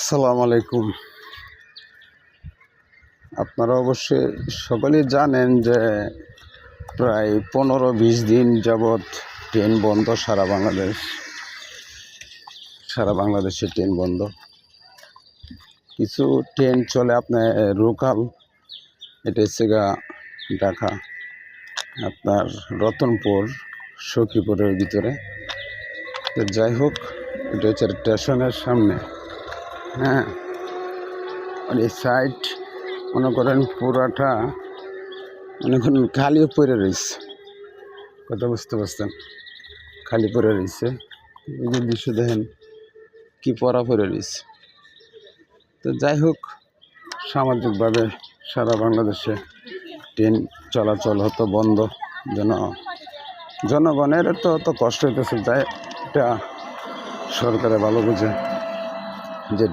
আসসালামু আলাইকুম। আপনারা অবশ্যই সকলেই জানেন যে প্রায় 15-20 দিন যাবৎ ট্রেন বন্ধ সারা বাংলাদেশে ট্রেন বন্ধ। কিছু ট্রেন চলে আপনার লোকাল, এটা হচ্ছে ঢাকা, আপনার রতনপুর, সখীপুরের ভিতরে। তো যাই হোক, এটা হচ্ছে স্টেশনের সামনে। হ্যাঁ, এই সাইড মনে করেন পুরাটা মনে করেন খালি পড়ে রয়েছে। কথা বুঝতে পারছেন? খালি পড়ে রয়েছে। এই যে দৃশ্য দেখেন, কি পড়া পড়ে রয়েছে। তো যাই হোক, সামাজিকভাবে সারা বাংলাদেশে ট্রেন চলাচল হতো বন্ধ, জনগণের তো অত কষ্ট হইতেছে। যাই, এটা সরকারে ভালো বুঝে যে